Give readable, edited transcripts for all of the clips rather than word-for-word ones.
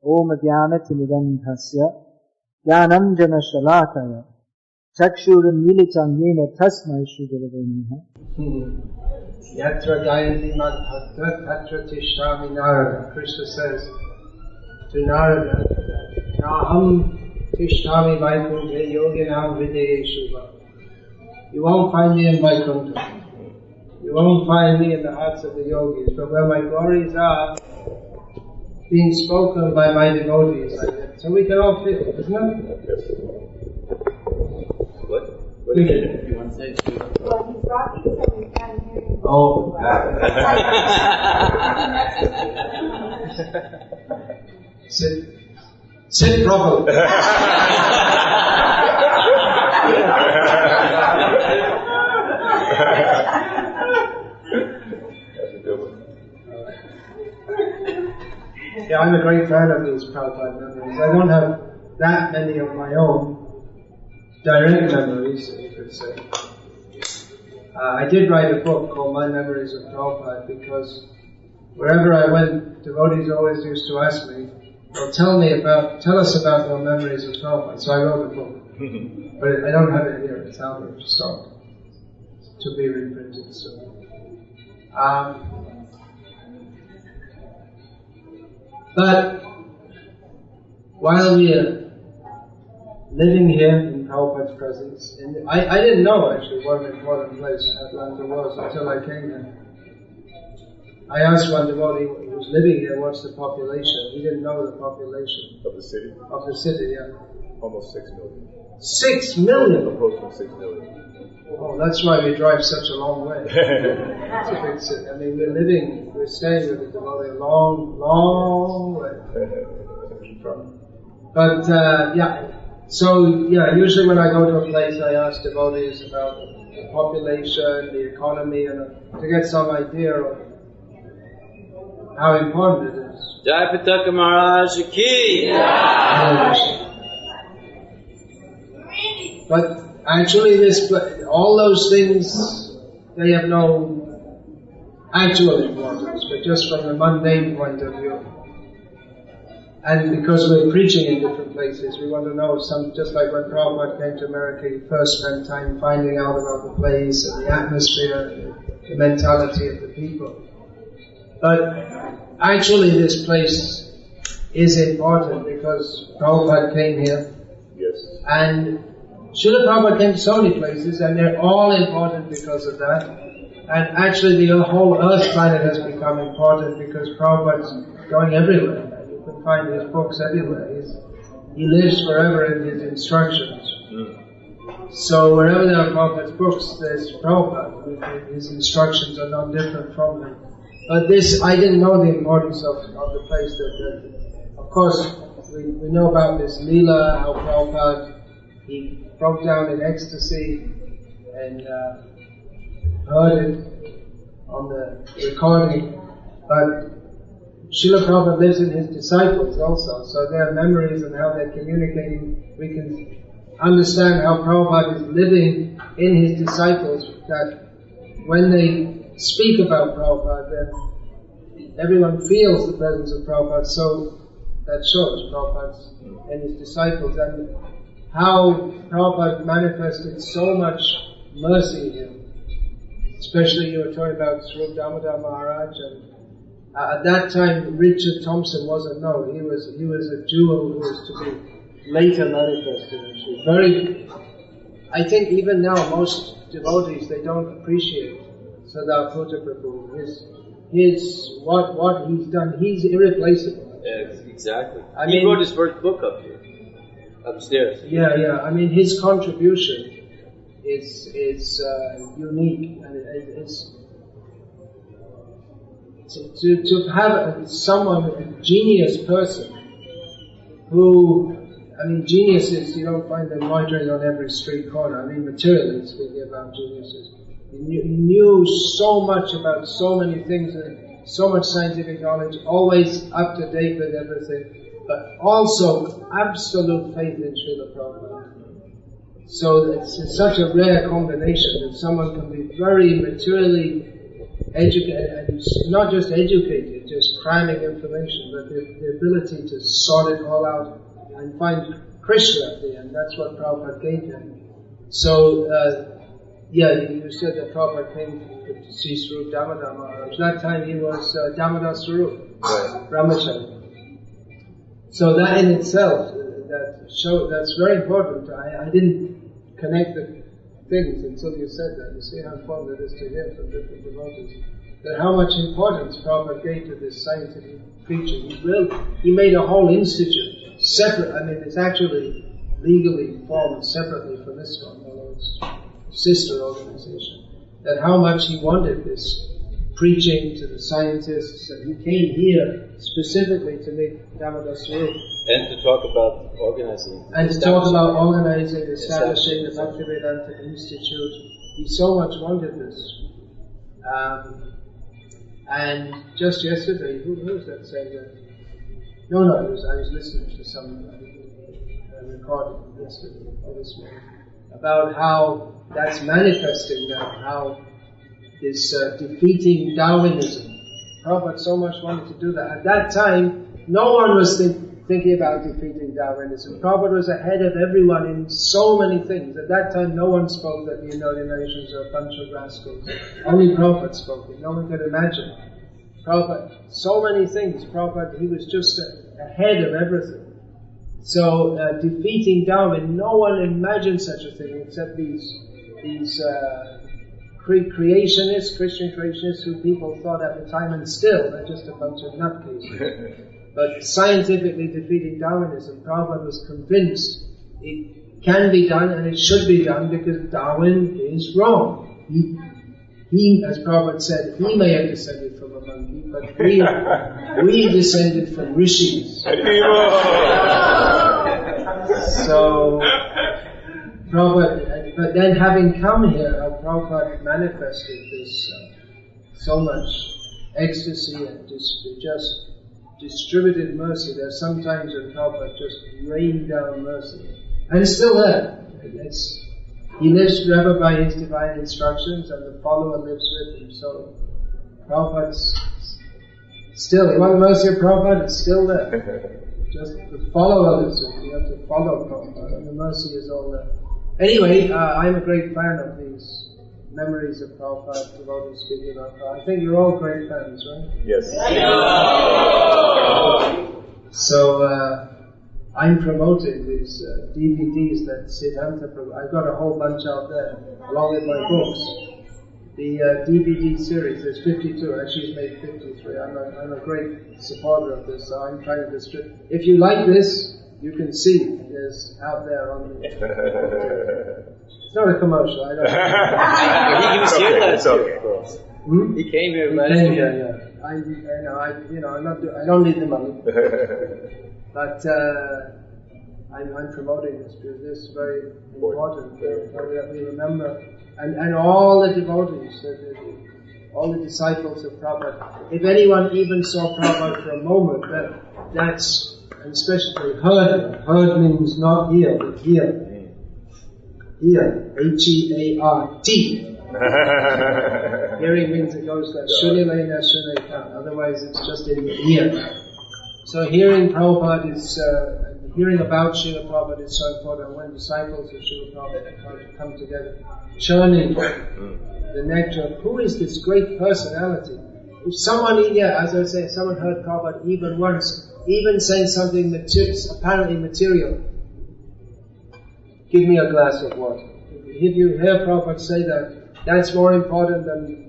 Om Jnanatimidandhasya Jnanam Jana Shalakaya Chakshurunmilitam Yena Tasmai Shri Gurave Namaha. Yatra Gayanti Madhakta Tatra Tishtami Narada. Krishna says to Narada, Naham Tishtami Vaikuntha Yoginam Hridaye Shubha. You won't find me in Vaikuntha. You won't find me in the hearts of the yogis. But where my glories are, being spoken by my devotees. So we can all feel, isn't it? Yes. What did you want to say? Well, he's rocking, so we can't hear him. Oh. Sit properly. Yeah, I'm a great fan of these Prabhupada memories. I don't have that many of my own direct memories, you could say. I did write a book called My Memories of Prabhupada because wherever I went, devotees always used to ask me, well, tell us about your memories of Prabhupada. So I wrote a book. But I don't have it here, it's out of stock to be reprinted soon. But while we are living here in Prabhupada's presence, I didn't know actually what an important place Atlanta was until I came here. I asked one devotee who was living here, what's the population? He didn't know the population. Of the city? Of the city, yeah. Almost 6 million. 6 million? Approaching 6 million. Oh, that's why we drive such a long way. It's a big city. I mean, we're staying with the devotee a long, long way. But, usually when I go to a place, I ask devotees about the population, the economy, and to get some idea of how important it is. Jai Pataka Maharaj Ki! But actually, all those things, they have no actual importance, but just from a mundane point of view. And because we're preaching in different places, we want to know just like when Prabhupada came to America, he first spent time finding out about the place and the atmosphere, the mentality of the people. But actually this place is important because Prabhupada came here. Yes. And Srila Prabhupada came to so many places and they're all important because of that. And actually the whole earth planet has become important because Prabhupada's going everywhere. You can find his books everywhere. He lives forever in his instructions. So wherever there are Prabhupada's books, there's Prabhupada. His instructions are not different from them. But I didn't know the importance of the place that of course, we know about this Leela, how Prabhupada, he broke down in ecstasy and heard it on the recording. But Srila Prabhupada lives in his disciples also, so their memories and how they're communicating, we can understand how Prabhupada is living in his disciples, that when they speak about Prabhupada, then everyone feels the presence of Prabhupada, so that shows Prabhupada and his disciples, and how Prabhupada manifested so much mercy in him. Especially you were talking about Sri Damodar Maharaj, and at that time Richard Thompson wasn't known. He was a jewel who was to be later manifested. Actually, I think even now most devotees, they don't appreciate Sadar Putra Prabhu. What he's done, he's irreplaceable. Yeah, exactly. He wrote his first book up here, upstairs. Yeah. I mean, his contribution is unique, and it's to have someone, a genius person, who, I mean, geniuses, you don't find them loitering on every street corner. I mean, materially speaking about geniuses. He knew so much about so many things, and so much scientific knowledge, always up to date with everything, but also absolute faith in Srila Prabhupada. So it's such a rare combination that someone can be very materially not just educated, just cramming information, but the ability to sort it all out and find Krishna at the end. That's what Prabhupada gave him. So, you said that Prabhupada came to see Swarup Damodar Maharaj. That time he was Damodar Swarup, Brahmachari. So that in itself, that's very important. I didn't connect the things until you said that. You see how important it is to hear from different devotees. That how much importance Prabhupada gave to this scientific preaching. He made a whole institute, separate. I mean, it's actually legally formed separately from ISKCON, although it's a sister organization. That how much he wanted this preaching to the scientists, and he came here specifically to meet Damodar Swarup. And to talk about organizing. And to talk about organizing, establishing the Bhaktivedanta Institute. He so much wanted this. And just yesterday, who was that saying that? No, I was listening to some recording yesterday or this morning about how that's manifesting now, how this defeating Darwinism. Prabhupada so much wanted to do that. At that time, no one was thinking about defeating Darwinism. Prabhupada was ahead of everyone in so many things. At that time, no one spoke that the United Nations are a bunch of rascals. Only Prabhupada spoke it. No one could imagine. Prabhupada, so many things. Prabhupada, he was just ahead of everything. So, defeating Darwin, no one imagined such a thing except these creationists, Christian creationists, who people thought at the time, and still, they're just a bunch of nutcases. But scientifically defeating Darwinism, Prabhupada was convinced it can be done and it should be done because Darwin is wrong. He, as Prabhupada said, he may have descended from a monkey, but we descended from rishis. So, Prabhupada, but then having come here, Prabhupada manifested this so much ecstasy and just distributed mercy. There's sometimes when Prabhupada just rained down mercy. And it's still there. He lives forever by his divine instructions and the follower lives with him. So Prabhupada's still, you want the mercy of Prabhupada? It's still there. Just the follower lives with him. You have to follow Prabhupada and the mercy is all there. Anyway, I'm a great fan of these memories of Prabhupada, devotees speaking about Prabhupada. I think you're all great fans, right? Yes. So, I'm promoting these DVDs that Siddhanta Prabhupada. I've got a whole bunch out there, along with my books. The DVD series, there's 52, actually he's made 53. I'm a great supporter of this, so I'm trying to distribute. If you like this, you can see there's out there on the... It's not a commercial, I don't He was here last year. He came here last year. I don't need the money. But I'm promoting this because this is very important that we remember. And all the devotees, all the disciples of Prabhupada, if anyone even saw Prabhupada for a moment, that's, and especially heard means not here, but here. Here, H-E-A-R-T. Hearing means it goes like Shunilena Shuneka, otherwise it's just in the ear. So hearing Prabhupada is, hearing about Srila Prabhupada is so important. When disciples of Srila Prabhupada come together, churning the nectar of who is this great personality. If someone, as I was saying, someone heard Prabhupada even once, even saying something apparently material, give me a glass of water. If you hear Prabhupada say that, that's more important than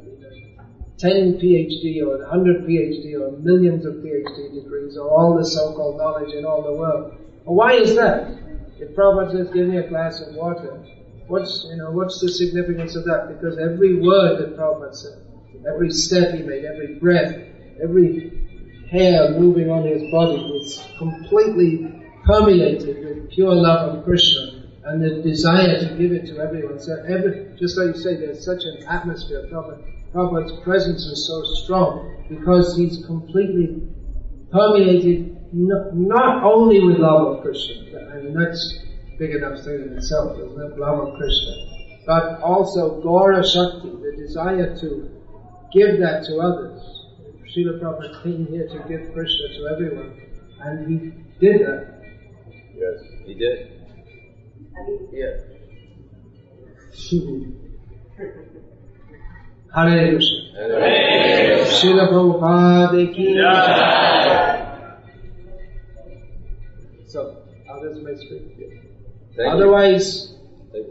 10 PhD or 100 PhD or millions of PhD degrees or all the so-called knowledge in all the world. Well, why is that? If Prabhupada says, give me a glass of water, what's the significance of that? Because every word that Prabhupada said, every step he made, every breath, every hair moving on his body was completely permeated with pure love of Krishna and the desire to give it to everyone. So just like you say, there's such an atmosphere. Prabhupada's presence was so strong because he's completely permeated not only with love of Krishna, and that's big enough thing in itself, isn't it? Love of Krishna, but also Gaura Shakti, the desire to give that to others. Srila Prabhupada came here to give Krishna to everyone, and he did that. Yes. He did. Yeah. Hare Krishna. Srila Prabhupada ki jai. So, others may speak. Thank Otherwise,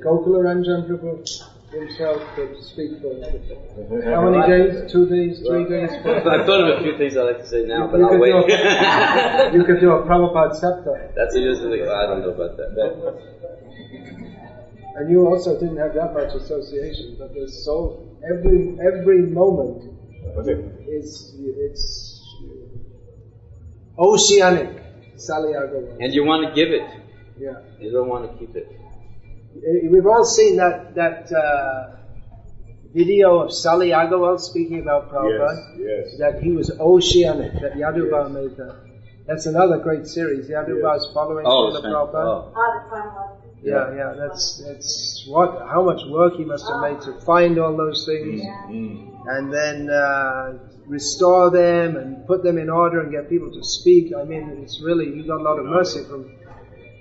Gokula Ranjan Prabhu himself could speak for how many days? 2 days? 3 days? you. I've thought of a few things I'd like to say now, but You I'll could wait. You could do a Prabhupada Sapta. That's usually, I don't know about that. And you also didn't have that much association, but there's so every moment it's oceanic. Saliago. And you want to give it. Yeah. You don't want to keep it. We've all seen that video of Sali Agarwal speaking about Prabhupada. Yes. That he was oceanic, that Yadubha made that. That's another great series. Yadubha is following Srila Prabhupada. Yeah, that's how much work he must have made to find all those things, and then restore them and put them in order and get people to speak. I mean, it's really, he got a lot of mercy from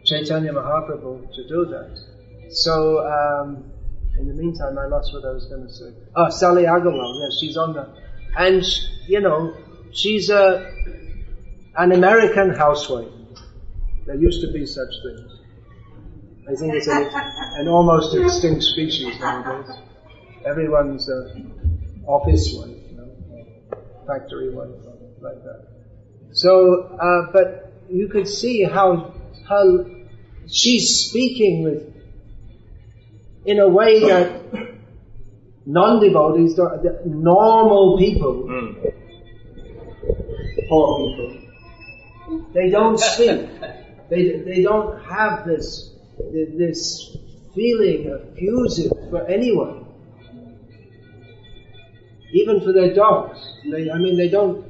Chaitanya Mahaprabhu to do that. So, in the meantime, I lost what I was going to say. Oh, Sali Agarwal, yeah, she's on the, and she's an American housewife. There used to be such things. I think it's an almost extinct species nowadays. Everyone's office wife, factory wife, like that. So, but you could see how she's speaking in a way that non-devotees, normal people, poor people, they don't speak. They don't have this feeling effusive for anyone, even for their dogs. They don't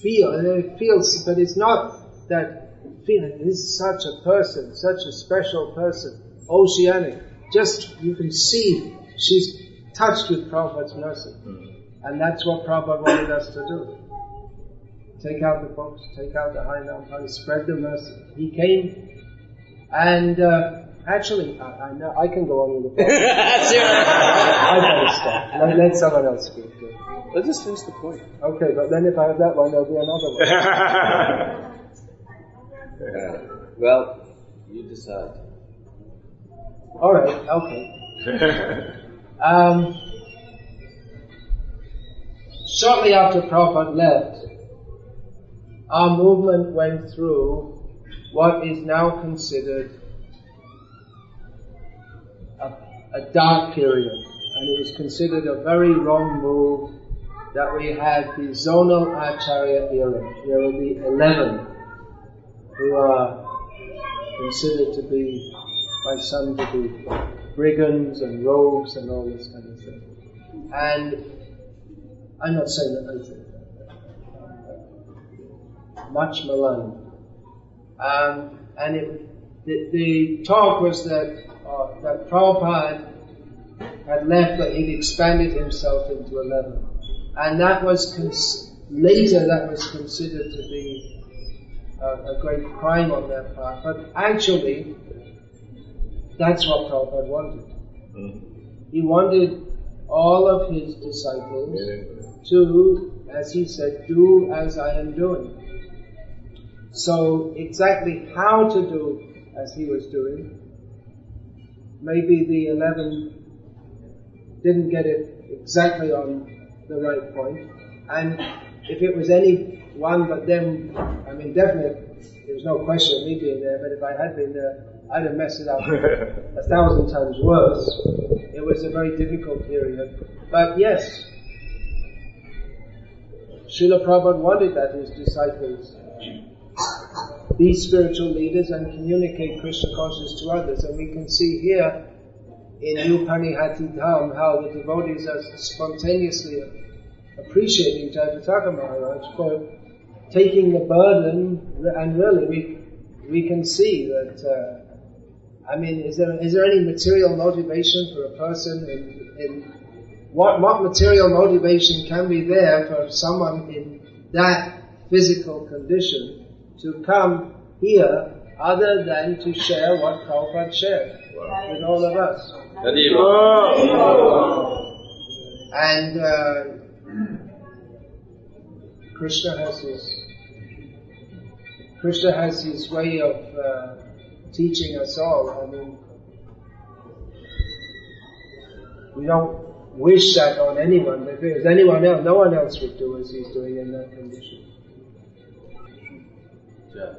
feel. They feel, but it's not that feeling. This is such a person, such a special person, oceanic. Just you can see she's touched with Prabhupada's mercy, and that's what Prabhupada wanted us to do. Take out the books, take out the Harinam, spread the mercy. He came, and actually, I know I can go on with the point. I better stop. Let someone else speak. Let's just finish the point. Okay, but then if I have that one, there'll be another one. Well, you decide. All right. Okay. Shortly after Prabhupada left, our movement went through what is now considered a dark period, and it was considered a very wrong move that we had the zonal Acharya era. There were the 11 who are considered to be, by some to be, brigands and rogues and all this kind of thing. And I'm not saying that I think that. Much maligned. And the talk was that Prabhupada had left, but he'd expanded himself into 11. And that was later that was considered to be a great crime on their part. But actually, that's what Prabhupada wanted. He wanted all of his disciples to, as he said, do as I am doing. So exactly how to do as he was doing, maybe the 11 didn't get it exactly on the right point. And if it was any one but them, definitely there was no question of me being there, but if I had been there, I'd have messed it up 1,000 times worse. It was a very difficult period. But yes, Srila Prabhupada wanted that his disciples be spiritual leaders and communicate Krishna consciousness to others. And we can see here in Upanihati Dham how the devotees are spontaneously appreciating Jayapataka Maharaj for taking the burden, and really we can see that, is there any material motivation for a person what material motivation can be there for someone in that physical condition to come here other than to share what Prabhupada shared with all of us? And Krishna has his way of teaching us all. I mean, we don't wish that on anyone, because anyone else, no one else would do as he's doing in that condition. Yeah.